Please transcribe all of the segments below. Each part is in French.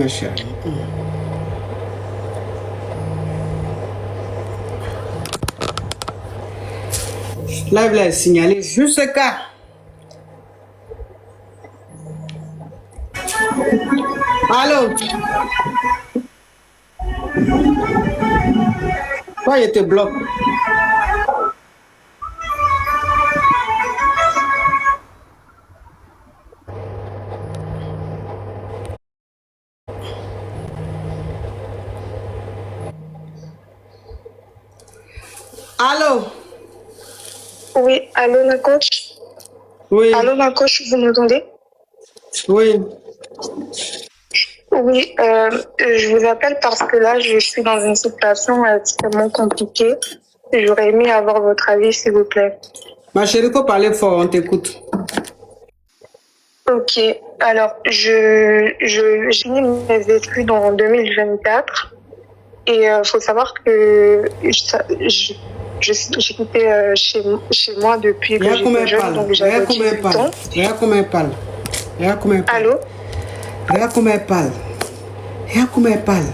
ma chérie. Live là est signalé jusqu'à. Allô? Toi, il te bloque. Allô? Oui, allô la coach? Oui. Allô la coach, vous m'entendez? Oui. Oui, je vous appelle parce que là, je suis dans une situation extrêmement compliquée. J'aurais aimé avoir votre avis, s'il vous plaît. Ma chérie, il faut parler fort, on t'écoute. Ok, alors, j'ai fini mes études en 2024 et faut savoir que j'ai quitté chez moi depuis que j'étais jeune, donc j'avais 18 ans. Regarde comment elle parle. Regarde comment elle parle. Allô? Regarde comment elle parle. Regarde comment elle parle.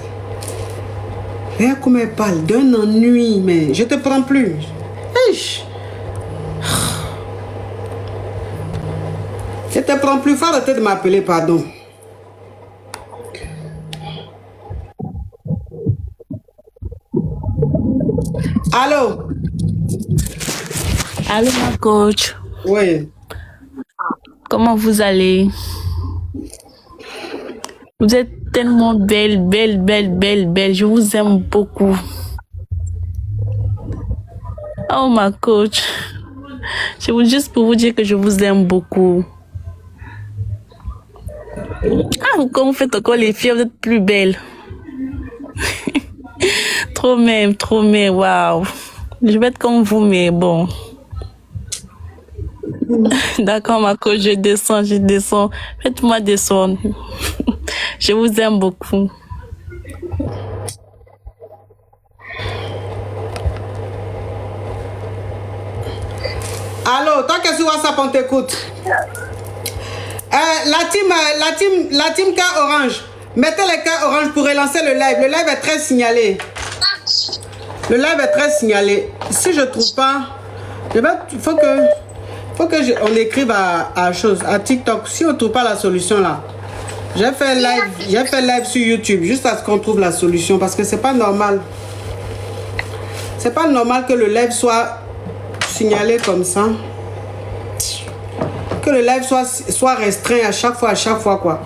Regarde comment elle parle. D'un ennui, mais je te prends plus. Eish. Je te prends plus. Faut arrêter de m'appeler, pardon. Allô? Allô, ma coach. Oui. Comment vous allez? Vous êtes tellement belle, belle, belle, belle, belle. Je vous aime beaucoup. Oh, ma coach. Je veux juste pour vous dire que je vous aime beaucoup. Ah, quand vous faites encore les filles, vous êtes plus belle. Trop même, waouh. Je vais être comme vous, mais bon. D'accord, ma coach, je descends. Faites-moi descendre. Je vous aime beaucoup. Allô, toi qui es sur WhatsApp, on t'écoute. La team cœur orange. Mettez les cœurs orange pour relancer le live. Le live est très signalé. Le live est très signalé. Si je trouve pas, il faut que on écrive à TikTok. Si on trouve pas la solution là, j'ai fait live sur YouTube juste à ce qu'on trouve la solution parce que c'est pas normal. C'est pas normal que le live soit signalé comme ça. Que le live soit restreint à chaque fois quoi.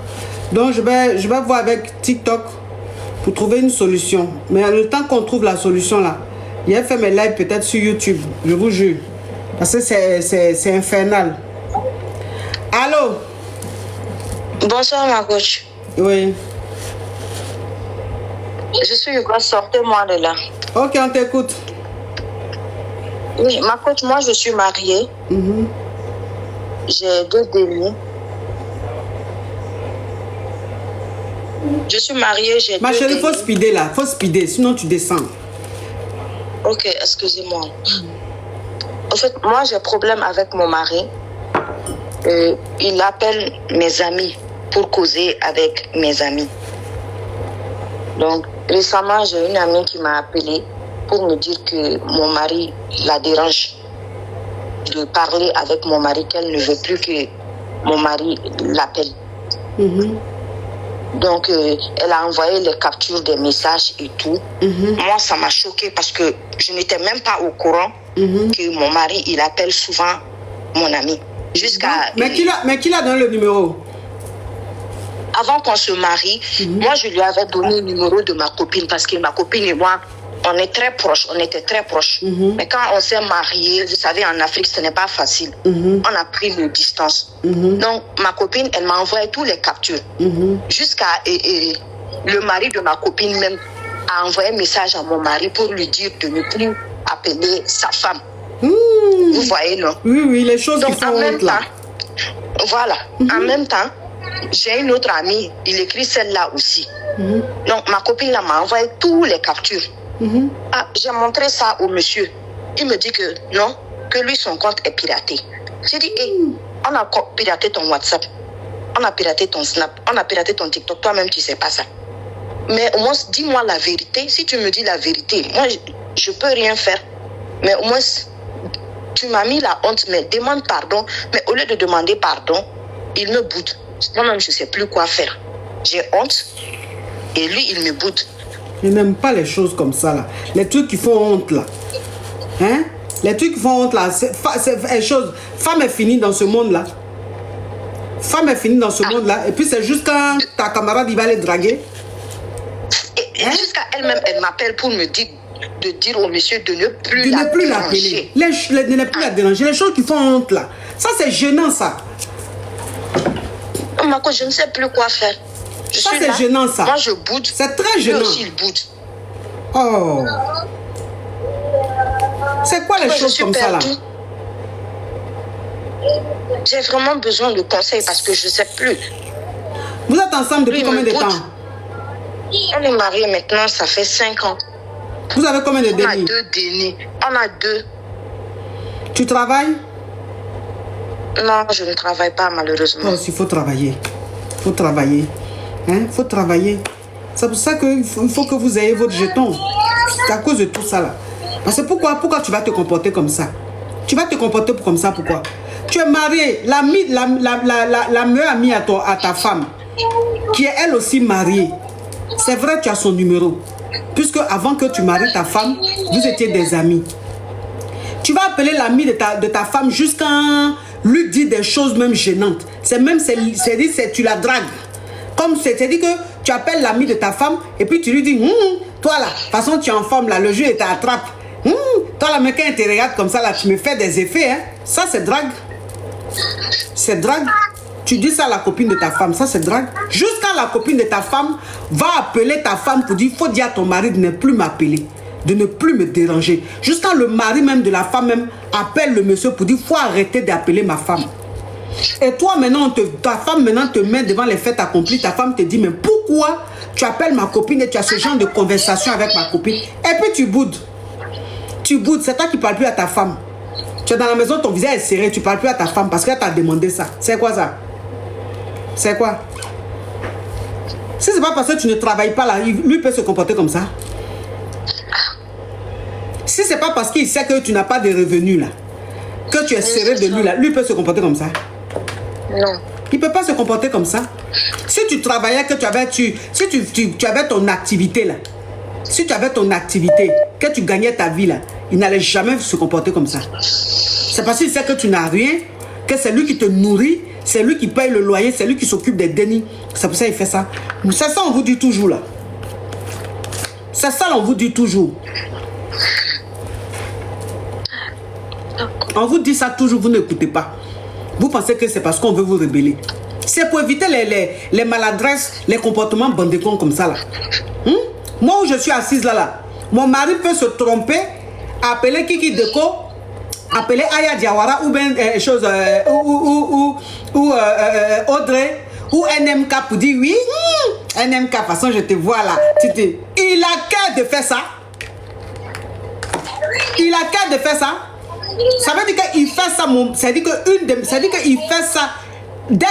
Donc je vais voir avec TikTok pour trouver une solution. Mais le temps qu'on trouve la solution là, j'ai fait mes lives peut-être sur YouTube, je vous jure. Parce que c'est infernal. Allô? Bonsoir ma coach. Oui. Je suis Hugo, sortez-moi de là. Ok, on t'écoute. Oui, ma coach, moi je suis mariée. J'ai 2 demi. Je suis mariée, j'ai 2 demi. Ma chérie, il faut speeder là, faut speeder, sinon tu descends. Ok, excusez-moi. En fait, moi j'ai problème avec mon mari. Il appelle mes amis pour causer avec mes amis. Donc, récemment, j'ai une amie qui m'a appelée pour me dire que mon mari la dérange de parler avec mon mari, qu'elle ne veut plus que mon mari l'appelle. Donc, elle a envoyé les captures des messages et tout. Moi, ça m'a choquée parce que je n'étais même pas au courant que mon mari, il appelle souvent mon ami. Jusqu'à... Mais qui l'a donné le numéro? Avant qu'on se marie, moi, je lui avais donné le numéro de ma copine parce que ma copine et moi, on est très proches, on était très proches. Mais quand on s'est mariés, vous savez, en Afrique, ce n'est pas facile. On a pris nos distances. Donc, ma copine, elle m'a envoyé tous les captures. Jusqu'à... le mari de ma copine même a envoyé un message à mon mari pour lui dire de ne plus appeler sa femme. Vous voyez, non? Oui, les choses qui font honte là. Voilà. En même temps, j'ai une autre amie, il écrit celle-là aussi. Donc, ma copine là m'a envoyé tous les captures. J'ai montré ça au monsieur. Il me dit que non, que lui, son compte est piraté. J'ai dit, on a piraté ton WhatsApp. On a piraté ton Snap, on a piraté ton TikTok. Toi-même, tu sais pas ça. Mais au moins, dis-moi la vérité. Si tu me dis la vérité, moi, je peux rien faire. Mais au moins, tu m'as mis la honte, mais demande pardon. Mais au lieu de demander pardon, il me boude. Moi-même, je sais plus quoi faire. J'ai honte et lui, il me boude. Je n'aime pas les choses comme ça, là. Les trucs qui font honte, là. Hein? Les trucs qui font honte, là. C'est chose. Femme est finie dans ce monde-là. Femme est finie dans ce monde-là. Et puis, c'est juste quand ta camarade, il va les draguer. Et jusqu'à elle-même, elle m'appelle pour me dire, de dire au monsieur de ne plus la déranger. De ne plus la déranger. Les choses qui font honte, là. Ça, c'est gênant, ça. Marco, je ne sais plus quoi faire. Ça, c'est gênant, ça. Moi, je boude. C'est très gênant. Lui aussi, il boude. Oh. C'est quoi les choses comme ça, là? J'ai vraiment besoin de conseils parce que je ne sais plus. Vous êtes ensemble depuis combien de temps? On est mariés maintenant, ça fait 5 ans. Vous avez combien de dénis? On a 2 dénis. On a 2. Tu travailles? Non, je ne travaille pas malheureusement. Oh, il faut travailler. Il faut travailler. Hein? Il faut travailler. C'est pour ça qu'il faut que vous ayez votre jeton. C'est à cause de tout ça là. Parce que pourquoi tu vas te comporter comme ça? Tu vas te comporter comme ça, pourquoi? Tu es marié, la meilleure amie à ta femme, qui est elle aussi mariée. C'est vrai, tu as son numéro. Puisque avant que tu maries ta femme, vous étiez des amis. Tu vas appeler l'ami de ta femme jusqu'à lui dire des choses même gênantes. Tu la dragues. Comme c'est-à-dire que tu appelles l'ami de ta femme et puis tu lui dis, toi là, de toute façon tu es en forme là, le jeu t'attrape. Toi là, mais quand tu regardes comme ça là, tu me fais des effets. Hein. Ça c'est drague. C'est drague. Tu dis ça à la copine de ta femme, ça c'est drague. Jusqu'à la copine de ta femme va appeler ta femme pour dire, il faut dire à ton mari de ne plus m'appeler, de ne plus me déranger. Jusqu'à le mari même de la femme même appelle le monsieur pour dire, il faut arrêter d'appeler ma femme. Et toi maintenant, ta femme maintenant te met devant les faits accomplis, ta femme te dit, mais pourquoi tu appelles ma copine et tu as ce genre de conversation avec ma copine? Et puis tu boudes. Tu boudes, c'est toi qui ne parles plus à ta femme. Tu es dans la maison, ton visage est serré, tu ne parles plus à ta femme parce qu'elle t'a demandé ça. C'est quoi ça? C'est quoi? Si c'est pas parce que tu ne travailles pas là, lui peut se comporter comme ça. Si c'est pas parce qu'il sait que tu n'as pas de revenus là, que tu es serré de lui là, lui peut se comporter comme ça. Non. Il ne peut pas se comporter comme ça. Si tu travaillais, que tu avais ton activité là, si tu avais ton activité, que tu gagnais ta vie là, il n'allait jamais se comporter comme ça. C'est parce qu'il sait que tu n'as rien, que c'est lui qui te nourrit, c'est lui qui paye le loyer, c'est lui qui s'occupe des dénis. C'est pour ça qu'il fait ça. C'est ça on vous dit toujours là. C'est ça on vous dit toujours. On vous dit ça toujours, vous n'écoutez pas. Vous pensez que c'est parce qu'on veut vous rebeller. C'est pour éviter les maladresses, les comportements bandécons comme ça là. Moi où je suis assise là, mon mari peut se tromper, appeler Kiki Deco, appeler Aya Diawara ou bien Audrey ou NMK pour dire oui, NMK, de toute façon je te vois là. Il a qu'à de faire ça. Il a qu'à de faire ça. Ça veut dire qu'il fait ça, c'est-à-dire qu'il fait ça dès